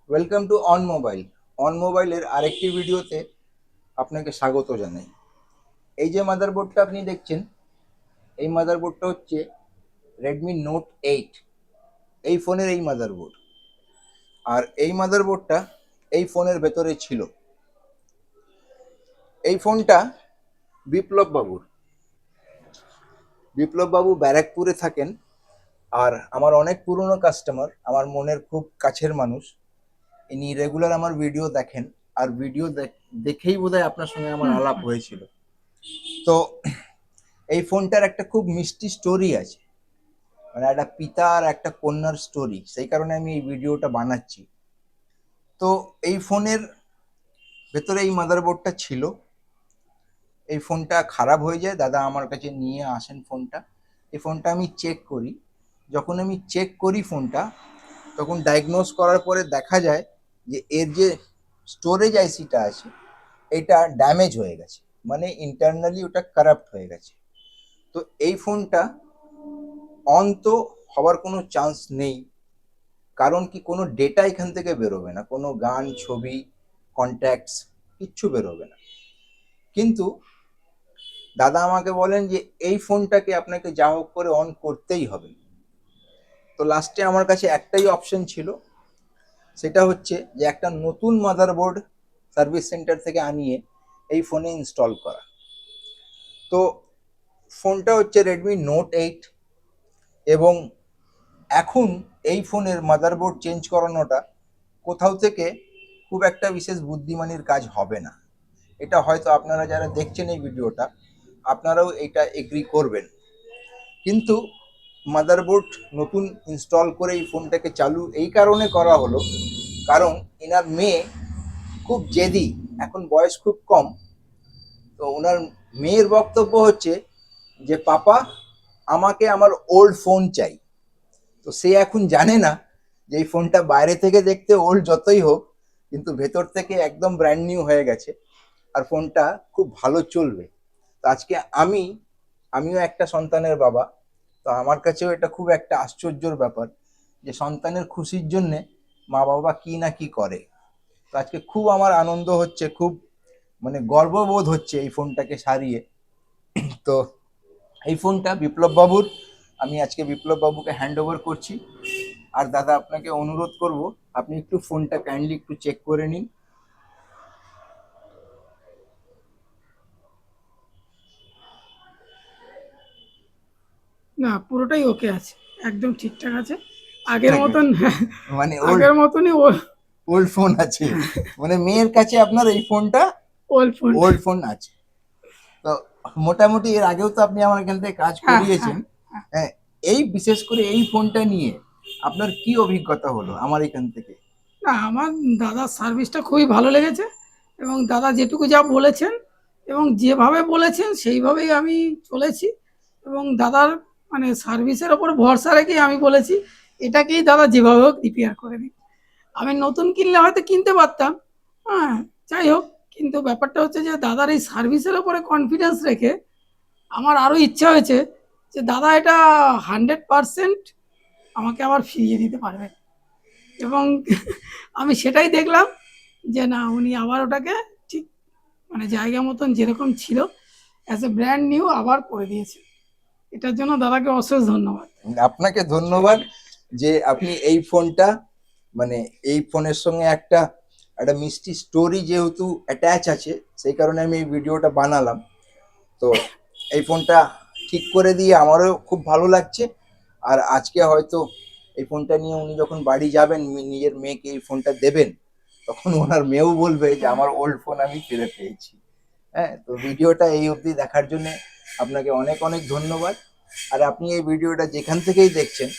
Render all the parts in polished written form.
Welcome to on mobile. On মোবাইলের আরেকটি ভিডিওতে আপনাকে স্বাগত জানাই। এই যে মাদারবোর্ডটা আপনি দেখছেন, এই মাদারবোর্ডটা হচ্ছে রেডমি নোট 8। এই ফোনের এই মাদারবোর্ড, আর এই মাদারবোর্ডটা এই ফোনের ভেতরে ছিল। এই ফোনটা বিপ্লব বাবুর। বিপ্লব বাবু ব্যারাকপুরে থাকেন, আর আমার অনেক পুরনো কাস্টমার, আমার মনের খুব কাছের মানুষ। ইনি রেগুলার আমার ভিডিও দেখেন, আর ভিডিও দেখেই বোধহয় আপনার সঙ্গে আমার আলাপ হয়েছিল। তো এই ফোনটার একটা খুব মিষ্টি স্টোরি আছে, মানে একটা পিতা আর একটা কন্যার স্টোরি, সেই কারণে আমি এই ভিডিওটা বানাচ্ছি। তো এই ফোনের ভেতরে এই মাদারবোর্ডটা ছিল। এই ফোনটা খারাপ হয়ে যায়, দাদা আমার কাছে নিয়ে আসেন ফোনটা। এই ফোনটা আমি চেক করি। যখন আমি চেক করি ফোনটা, তখন ডায়াগনোজ করার পরে দেখা যায় যে এর যে স্টোরেজ আইসিটা আছে এটা ড্যামেজ হয়ে গেছে, মানে ইন্টারনালি ওটা কারাপ্ট হয়ে গেছে। তো এই ফোনটা অন তো হওয়ার কোনো চান্স নেই, কারণ কি কোনো ডেটা এখান থেকে বেরোবে না, কোনো গান, ছবি, কন্ট্যাক্টস কিচ্ছু বেরোবে না। কিন্তু দাদা আমাকে বলেন যে এই ফোনটাকে আপনাকে যা হোক করে অন করতেই হবে। তো লাস্টে আমার কাছে একটাই অপশন ছিল, সেটা হচ্ছে যে একটা নতুন মাদারবোর্ড সার্ভিস সেন্টার থেকে আনিয়ে এই ফোনে ইনস্টল করা। তো ফোনটা হচ্ছে রেডমি নোট 8, এবং এখন এই ফোনের মাদারবোর্ড চেঞ্জ করানোটা কোথাও থেকে খুব একটা বিশেষ বুদ্ধিমানের কাজ হবে না। এটা হয়তো আপনারা যারা দেখছেন এই ভিডিওটা, আপনারাও এটা এগ্রি করবেন। কিন্তু মাদারবোর্ড নতুন ইনস্টল করে এই ফোনটাকে চালু এই কারণে করা হলো, কারণ এনার মেয়ে খুব জেদি, এখন বয়স খুব কম। তো ওনার মেয়ের বক্তব্য হচ্ছে যে পাপা, আমাকে আমার ওল্ড ফোন চাই। তো সে এখন জানে না যে এই ফোনটা বাইরে থেকে দেখতে ওল্ড যতই হোক, কিন্তু ভেতর থেকে একদম ব্র্যান্ড নিউ হয়ে গেছে, আর ফোনটা খুব ভালো চলবে। তো আজকে আমিও একটা সন্তানের বাবা, তো আমার কাছেও এটা খুব একটা আশ্চর্যর ব্যাপার যে সন্তানের খুশির জন্যে মা বাবা কি না কি করে। তো আজকে খুব আমার আনন্দ হচ্ছে, খুব মানে গর্ববোধ হচ্ছে এই ফোনটাকে সারিয়ে। তো এই ফোনটা বিপ্লব বাবুর, আমি আজকে বিপ্লব বাবুকে হ্যান্ড ওভার করছি। আর দাদা আপনাকে অনুরোধ করব, আপনি একটু ফোনটা কাইন্ডলি একটু চেক করে নিন। না, পুরোটাই ওকে আছে। একদম ঠিকঠাক আছে। আগের ঠিকঠাক মতন আছে, মানে ওল্ড আগের মতনই ও। ওল্ড ফোন আছে, মানে মেয়ের কাছে আপনার এই ফোনটা ওল্ড ফোন। ওল্ড ফোন আছে। তো মোটামুটি এর আগেও তো আপনি আমার এখান থেকে কাজ হ্যাঁ, হ্যাঁ। করিয়েছেন। হ্যাঁ, এই বিশেষ করে এই ফোনটা নিয়ে আপনার কি অভিজ্ঞতা হলো আমার এখান থেকে? না, আমার দাদার সার্ভিসটা খুবই ভালো লেগেছে এবং দাদা যেটুকু যা বলেছেন এবং যেভাবে বলেছেন সেইভাবেই আমি চলেছি এবং দাদার মানে সার্ভিসের ওপর ভরসা রেখেই আমি বলেছি, এটাকেই দাদা যেভাবে হোক রিপেয়ার করে দিন। আমি নতুন কিনলে হয়তো কিনতে পারতাম। হ্যাঁ, যাই হোক, কিন্তু ব্যাপারটা হচ্ছে যে দাদার এই সার্ভিসের ওপরে কনফিডেন্স রেখে আমার আরও ইচ্ছা হয়েছে যে দাদা এটা 100% আমাকে আবার ফিরিয়ে দিতে পারবেন এবং আমি সেটাই দেখলাম যে না, উনি আবার ওটাকে ঠিক মানে জায়গা মতন যেরকম ছিল অ্যাজ এ ব্র্যান্ড নিউ আবার করে দিয়েছে। এটার জন্য দাদাকে অশেষ ধন্যবাদ। আপনাকে ধন্যবাদ যে আপনি এই ফোনটা, মানে এই ফোনের সঙ্গে একটা একটা মিষ্টি স্টোরি যেহেতু অ্যাটাচ আছে, সেই কারণে আমি এই ভিডিওটা বানালাম। তো এই ফোনটা ঠিক করে দিয়ে আমারও খুব ভালো লাগছে। আর আজকে হয়তো এই ফোনটা নিয়ে উনি যখন বাড়ি যাবেন, নিজের মেয়েকে এই ফোনটা দেবেন, তখন ওনার মেয়েও বলবে যে আমার ওল্ড ফোন আমি ফিরে পেয়েছি। হ্যাঁ, তো ভিডিওটা এই অবধি দেখার জন্য আপনাকে অনেক অনেক ধন্যবাদ। আর আপনি এই ভিডিওটা যেখান থেকেই দেখছেন,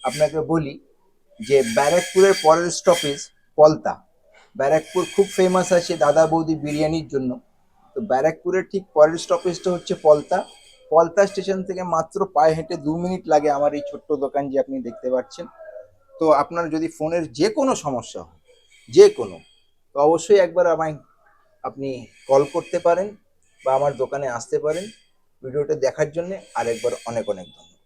আপনাকে বলি যে ব্যারাকপুরের পরের স্টপেজ পলতা। ব্যারাকপুর খুব ফেমাস আছে দাদা বৌদি বিরিয়ানির জন্য। তো ব্যারাকপুরের ঠিক পরের স্টপেজটা হচ্ছে পলতা। পলতা স্টেশন থেকে মাত্র পায়ে হেঁটে 2 মিনিট লাগে আমার এই ছোট্ট দোকান যে আপনি দেখতে পাচ্ছেন। তো আপনার যদি ফোনের যে কোনো সমস্যা হয়, যে কোনো, তো অবশ্যই একবার আমায় আপনি কল করতে পারেন বা আমার দোকানে আসতে পারেন। ভিডিওটা দেখার জন্য আরেকবার অনেক অনেক ধন্যবাদ।